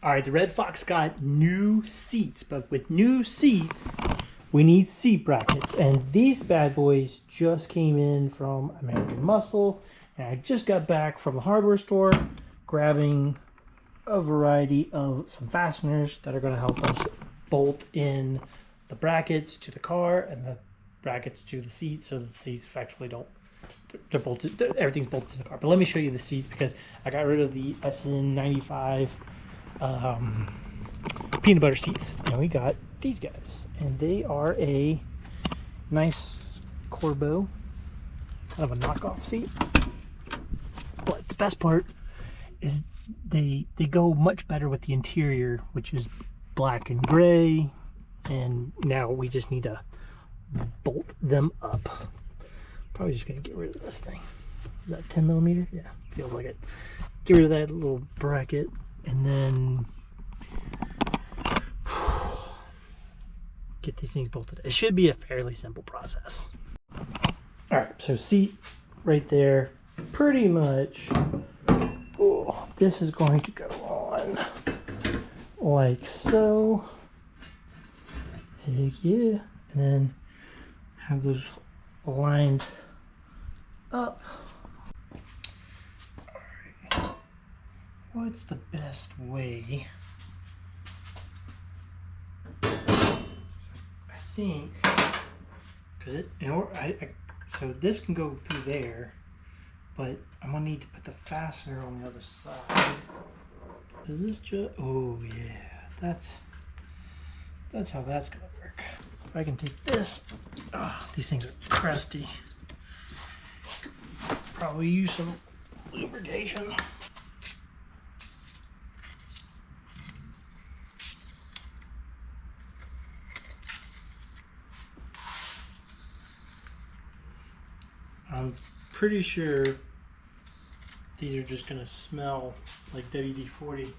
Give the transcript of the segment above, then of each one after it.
All right, the Red Fox got new seats, but with new seats, we need seat brackets. And these bad boys just came in from American Muscle. And I just got back from the hardware store grabbing a variety of some fasteners that are going to help us bolt in the brackets to the car and the brackets to the seats, so that the seats effectively don't, they're bolted, everything's bolted to the car. But let me show you the seats, because I got rid of the SN95 peanut butter seats, and we got these guys, and they are a nice Corbeau, kind of a knockoff seat. But the best part is they go much better with the interior, which is black and gray, and now we just need to bolt them up. Probably just gonna get rid of this thing. Is that 10 millimeter? Yeah, feels like it. Get rid of that little bracket, and then get these things bolted. It should be a fairly simple process. All right, so seat right there, pretty much. Oh, this is going to go on like so. Heck yeah. And then have those lined up. All right. What's the best way? I think, because it, in order, so this can go through there, but I'm gonna need to put the fastener on the other side. Is this just? Oh yeah, that's how that's gonna work. If I can take this, these things are crusty. Probably use some lubrication. I'm pretty sure these are just gonna smell like WD-40.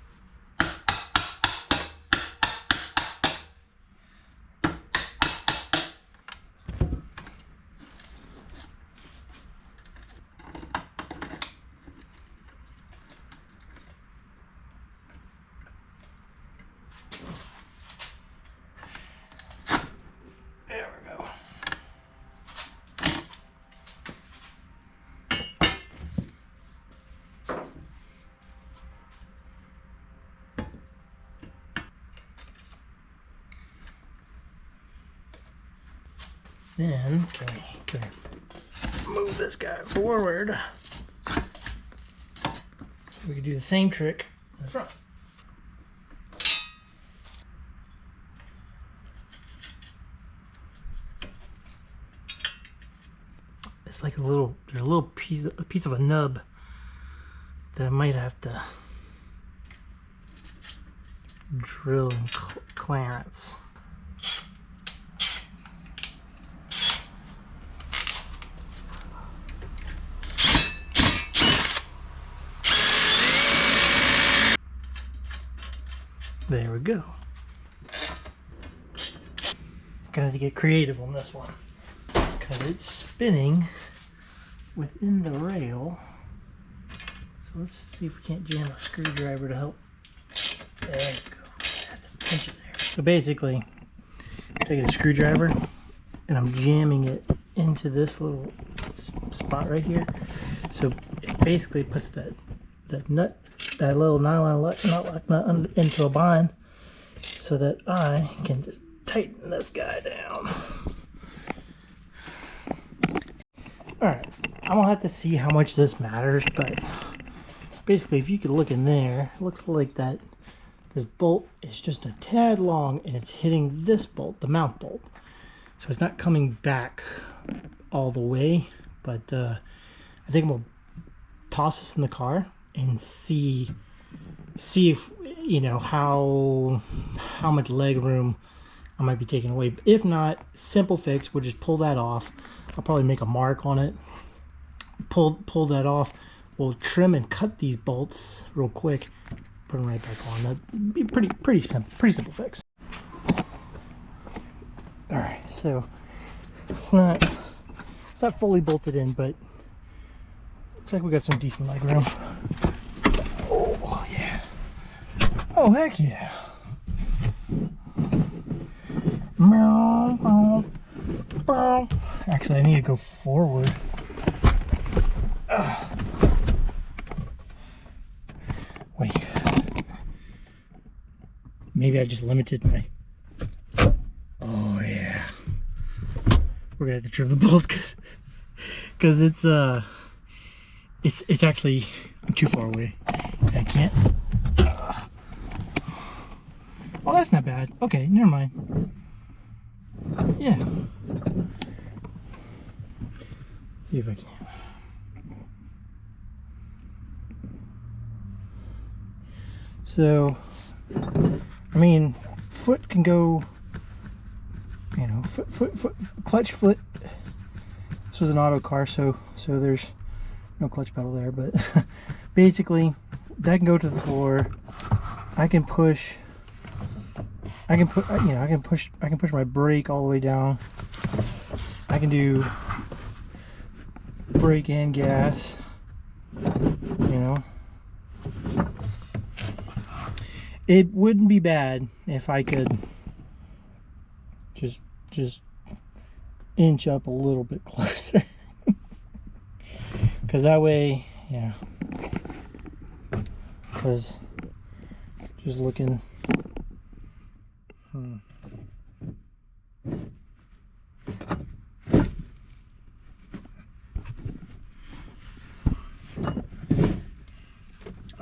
There we go. Then can we move this guy forward? We could do the same trick in the front. It's like there's a little piece of a nub that I might have to drill in clearance. There we go. Gonna have to get creative on this one, because it's spinning within the rail. So let's see if we can't jam a screwdriver to help. There we go. That's a pinch it there. So basically, I'm taking a screwdriver and I'm jamming it into this little spot right here. So it basically puts that little nylon nut into a bind, so that I can just tighten this guy down. Alright, I'm gonna have to see how much this matters, but basically if you could look in there, it looks like that this bolt is just a tad long and it's hitting this bolt, the mount bolt. So it's not coming back all the way, but I think I'm gonna toss this in the car and see if, you know, how much leg room I might be taking away. If not, simple fix, we'll just pull that off. I'll probably make a mark on it, pull that off. We'll trim and cut these bolts real quick, put them right back on. That'd be pretty simple fix. All right, so it's not fully bolted in, but looks like we got some decent leg room. Oh yeah. Oh, heck yeah. Meow, meow, meow. Actually, I need to go forward. Wait. Maybe I just limited my... Oh, yeah. We're gonna have to trim the bolts because it's actually, I'm too far away. I can't. Oh, that's not bad. Okay, never mind. Yeah. See if I can. So, I mean, foot can go, you know, foot, clutch foot. This was an auto car, so there's no clutch pedal there, but basically that can go to the floor. I can push, I can push my brake all the way down. I can do brake and gas, you know. It wouldn't be bad if I could just inch up a little bit closer. Because that way, yeah. Because just looking.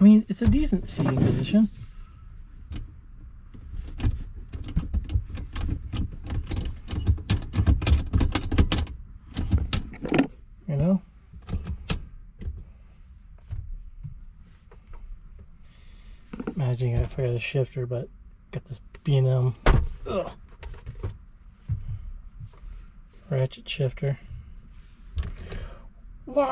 I mean, it's a decent seating position. You know? Imagine I figure the shifter, but got this B&M ratchet shifter. So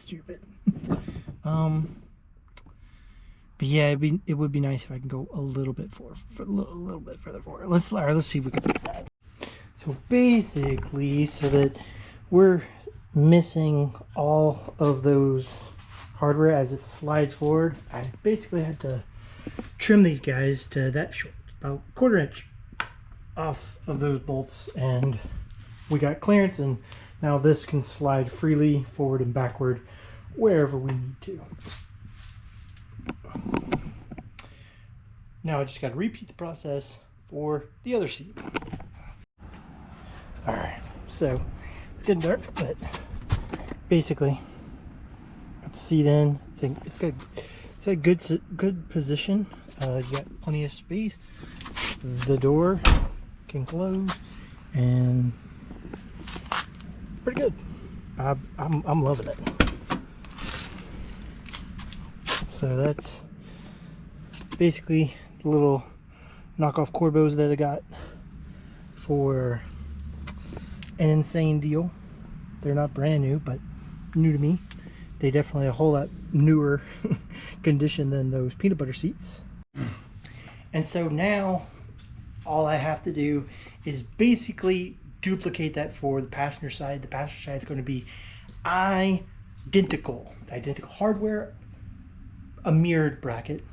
stupid. But yeah, it would be nice if I can go a little bit a little bit further forward. Let's see if we can fix that. So basically, so that we're missing all of those hardware as it slides forward, I basically had to trim these guys to that short, about a 1/4 inch off of those bolts, and we got clearance, and now this can slide freely forward and backward wherever we need to. Now I just got to repeat the process for the other seat. All right, so it's getting dark, but basically got the seat in. It's a good position. You got plenty of space. The door can close, and pretty good. I'm loving it. So that's basically the little knockoff Corbos that I got for an insane deal. They're not brand new, but new to me. They definitely a whole lot newer condition than those peanut butter seats. And so now all I have to do is basically duplicate that for the passenger side. The passenger side is going to be identical hardware, a mirrored bracket,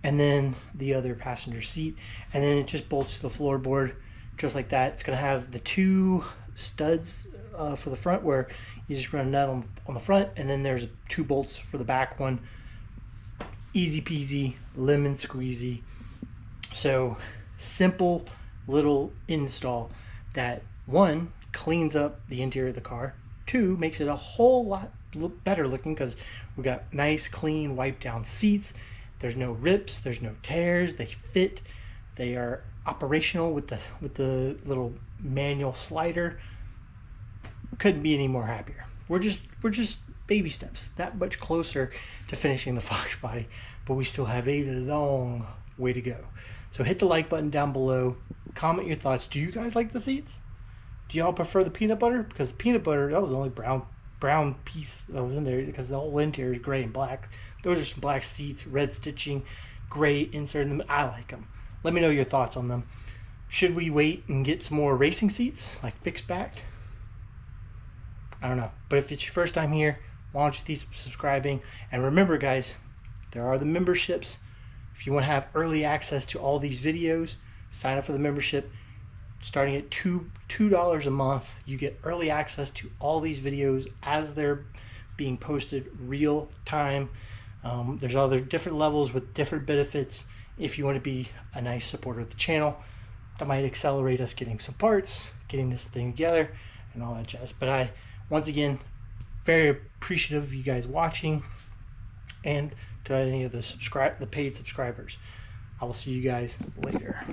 and then the other passenger seat, and then it just bolts to the floorboard just like that. It's going to have the 2 studs for the front, where you just run a nut on the front, and then there's 2 bolts for the back one. Easy peasy, lemon squeezy. So simple little install that, 1, cleans up the interior of the car, 2, makes it a whole lot better looking because we got nice clean wiped down seats. There's no rips, there's no tears, they fit, they are operational with the little manual slider. Couldn't be any more happier. We're just baby steps, that much closer to finishing the Fox body, but we still have a long way to go. So hit the like button down below, comment your thoughts. Do you guys like the seats? Do y'all prefer the peanut butter? Because the peanut butter, that was the only brown piece that was in there, because the whole interior is gray and black. Those are some black seats, red stitching, gray insert in them. I like them. Let me know your thoughts on them. Should we wait and get some more racing seats, like fixed backed? I don't know. But if it's your first time here, why don't you keep subscribing? And remember, guys, there are the memberships. If you want to have early access to all these videos, sign up for the membership. Starting at $2 a month, you get early access to all these videos as they're being posted real time. There's other different levels with different benefits. If you want to be a nice supporter of the channel, that might accelerate us getting some parts, getting this thing together, and all that jazz. But once again, very appreciative of you guys watching, and to any of the paid subscribers. I will see you guys later.